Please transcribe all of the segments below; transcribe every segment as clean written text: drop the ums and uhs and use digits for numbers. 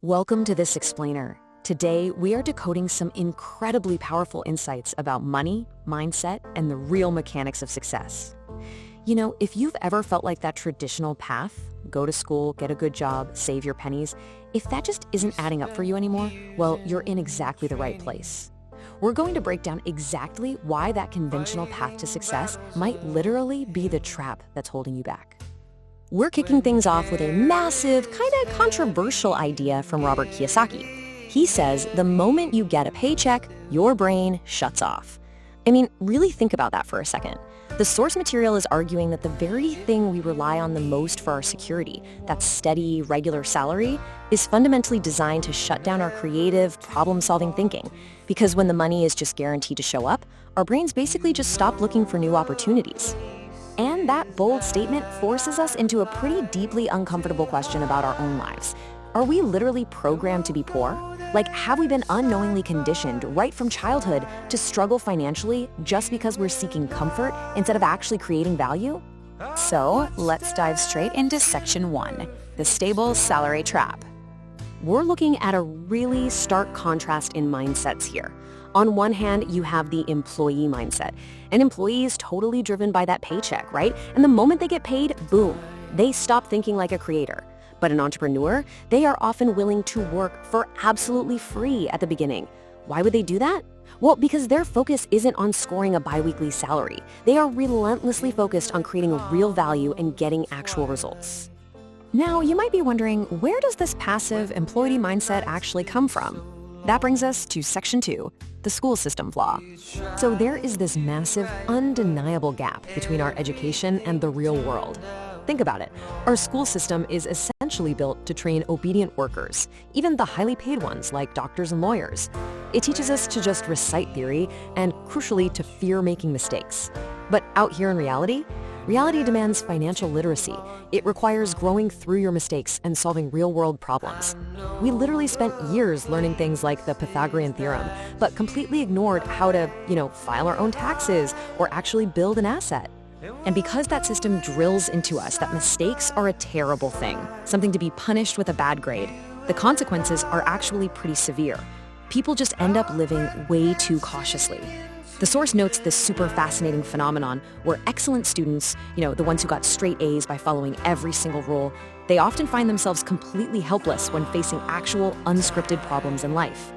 Welcome to This Explainer. Today, we are decoding some incredibly powerful insights about money, mindset, and the real mechanics of success. You know, if you've ever felt like that traditional path, go to school, get a good job, save your pennies, if that just isn't adding up for you anymore, well, you're in exactly the right place. We're going to break down exactly why that conventional path to success might literally be the trap that's holding you back. We're kicking things off with a massive, kind of controversial idea from Robert Kiyosaki. He says the moment you get a paycheck, your brain shuts off. I mean, really think about that for a second. The source material is arguing that the very thing we rely on the most for our security, that steady, regular salary, is fundamentally designed to shut down our creative, problem-solving thinking. Because when the money is just guaranteed to show up, our brains basically just stop looking for new opportunities. And that bold statement forces us into a pretty deeply uncomfortable question about our own lives. Are we literally programmed to be poor? Like, have we been unknowingly conditioned right from childhood to struggle financially just because we're seeking comfort instead of actually creating value? So, let's dive straight into Section 1, the stable salary trap. We're looking at a really stark contrast in mindsets here. On one hand, you have the employee mindset. An employee is totally driven by that paycheck, right? And the moment they get paid, boom, they stop thinking like a creator. But an entrepreneur, they are often willing to work for absolutely free at the beginning. Why would they do that? Well, because their focus isn't on scoring a biweekly salary. They are relentlessly focused on creating real value and getting actual results. Now, you might be wondering, where does this passive employee mindset actually come from? That brings us to Section 2, the school system flaw. So there is this massive, undeniable gap between our education and the real world. Think about it. Our school system is essentially built to train obedient workers, even the highly paid ones like doctors and lawyers. It teaches us to just recite theory and, crucially, to fear making mistakes. But out here in reality demands financial literacy. It requires growing through your mistakes and solving real-world problems. We literally spent years learning things like the Pythagorean theorem, but completely ignored how to, file our own taxes or actually build an asset. And because that system drills into us that mistakes are a terrible thing, something to be punished with a bad grade, the consequences are actually pretty severe. People just end up living way too cautiously. The source notes this super fascinating phenomenon where excellent students, the ones who got straight A's by following every single rule, they often find themselves completely helpless when facing actual unscripted problems in life.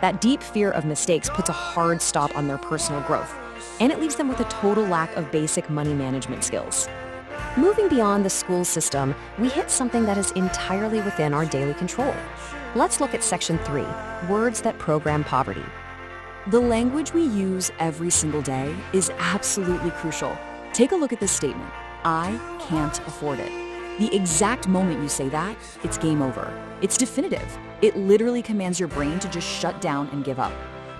That deep fear of mistakes puts a hard stop on their personal growth, and it leaves them with a total lack of basic money management skills. Moving beyond the school system, we hit something that is entirely within our daily control. Let's look at Section 3, words that program poverty. The language we use every single day is absolutely crucial. Take a look at this statement. I can't afford it. The exact moment you say that, it's game over. It's definitive. It literally commands your brain to just shut down and give up.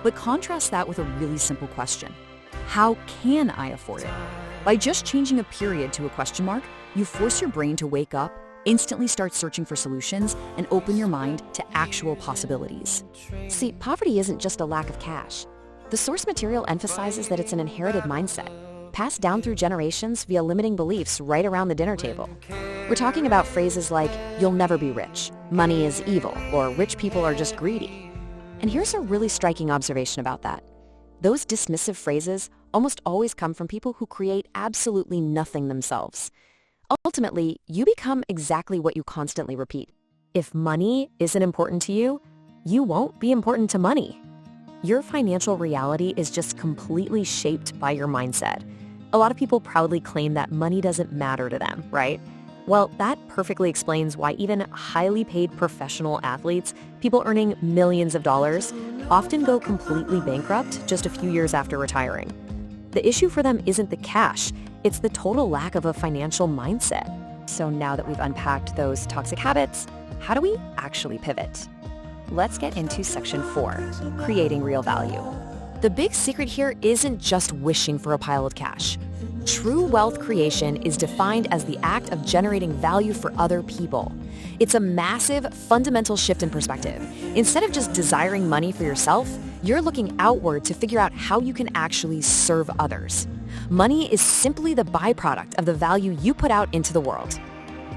But contrast that with a really simple question. How can I afford it? By just changing a period to a question mark, you force your brain to wake up, instantly start searching for solutions, and open your mind to actual possibilities. See, poverty isn't just a lack of cash. The source material emphasizes that it's an inherited mindset, passed down through generations via limiting beliefs right around the dinner table. We're talking about phrases like, you'll never be rich, money is evil, or rich people are just greedy. And here's a really striking observation about that. Those dismissive phrases almost always come from people who create absolutely nothing themselves. Ultimately, you become exactly what you constantly repeat. If money isn't important to you, you won't be important to money. Your financial reality is just completely shaped by your mindset. A lot of people proudly claim that money doesn't matter to them, right? Well, that perfectly explains why even highly paid professional athletes, people earning millions of dollars, often go completely bankrupt just a few years after retiring. The issue for them isn't the cash, it's the total lack of a financial mindset. So now that we've unpacked those toxic habits, how do we actually pivot? Let's get into Section 4, creating real value. The big secret here isn't just wishing for a pile of cash. True wealth creation is defined as the act of generating value for other people. It's a massive, fundamental shift in perspective. Instead of just desiring money for yourself, you're looking outward to figure out how you can actually serve others. Money is simply the byproduct of the value you put out into the world.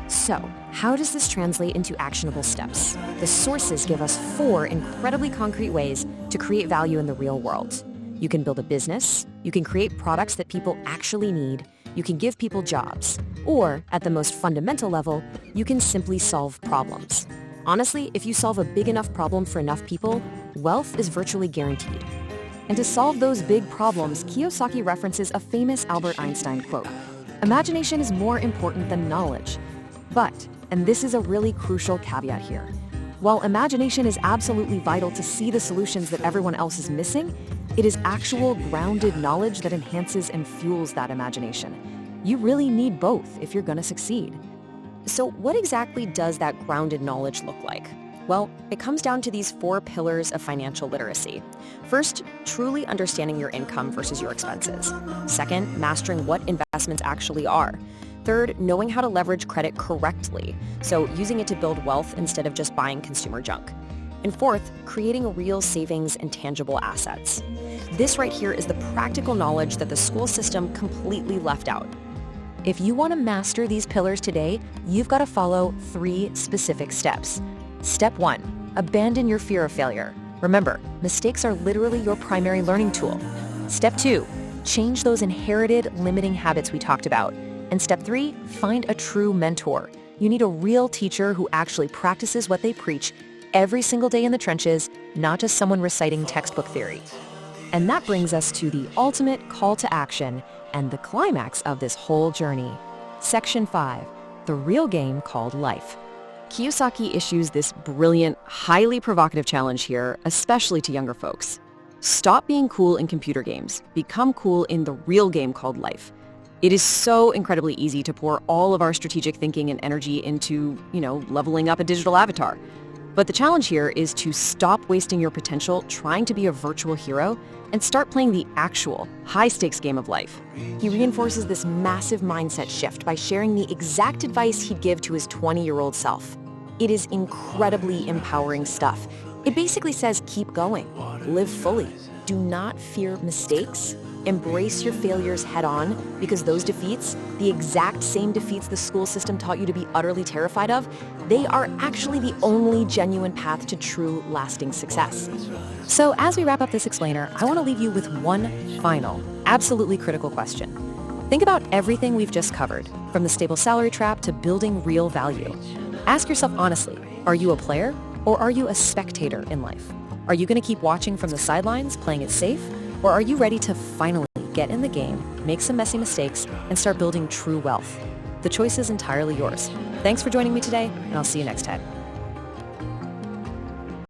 So, How does this translate into actionable steps? The sources give us 4 incredibly concrete ways to create value in the real world. You can build a business, you can create products that people actually need, you can give people jobs, or at the most fundamental level, you can simply solve problems. Honestly, if you solve a big enough problem for enough people, wealth is virtually guaranteed. And to solve those big problems, Kiyosaki references a famous Albert Einstein quote: "Imagination is more important than knowledge." But, and this is a really crucial caveat here, while imagination is absolutely vital to see the solutions that everyone else is missing, it is actual grounded knowledge that enhances and fuels that imagination. You really need both if you're going to succeed. So what exactly does that grounded knowledge look like? Well, it comes down to these 4 pillars of financial literacy. First, truly understanding your income versus your expenses. Second, mastering what investments actually are. Third, knowing how to leverage credit correctly, so using it to build wealth instead of just buying consumer junk. And fourth, creating real savings and tangible assets. This right here is the practical knowledge that the school system completely left out. If you want to master these pillars today, you've got to follow 3 specific steps. Step 1, abandon your fear of failure. Remember, mistakes are literally your primary learning tool. Step 2, change those inherited limiting habits we talked about. And step 3, find a true mentor. You need a real teacher who actually practices what they preach every single day in the trenches, not just someone reciting textbook theory. And that brings us to the ultimate call to action and the climax of this whole journey. Section 5, the real game called life. Kiyosaki issues this brilliant, highly provocative challenge here, especially to younger folks. Stop being cool in computer games. Become cool in the real game called life. It is so incredibly easy to pour all of our strategic thinking and energy into, leveling up a digital avatar. But the challenge here is to stop wasting your potential trying to be a virtual hero and start playing the actual, high-stakes game of life. He reinforces this massive mindset shift by sharing the exact advice he'd give to his 20-year-old self. It is incredibly empowering stuff. It basically says, keep going, live fully, do not fear mistakes, embrace your failures head on, because those defeats, the exact same defeats the school system taught you to be utterly terrified of, they are actually the only genuine path to true, lasting success. So as we wrap up this explainer, I want to leave you with one final, absolutely critical question. Think about everything we've just covered, from the stable salary trap to building real value. Ask yourself honestly, are you a player or are you a spectator in life? Are you going to keep watching from the sidelines, playing it safe? Or are you ready to finally get in the game, make some messy mistakes, and start building true wealth? The choice is entirely yours. Thanks for joining me today, and I'll see you next time.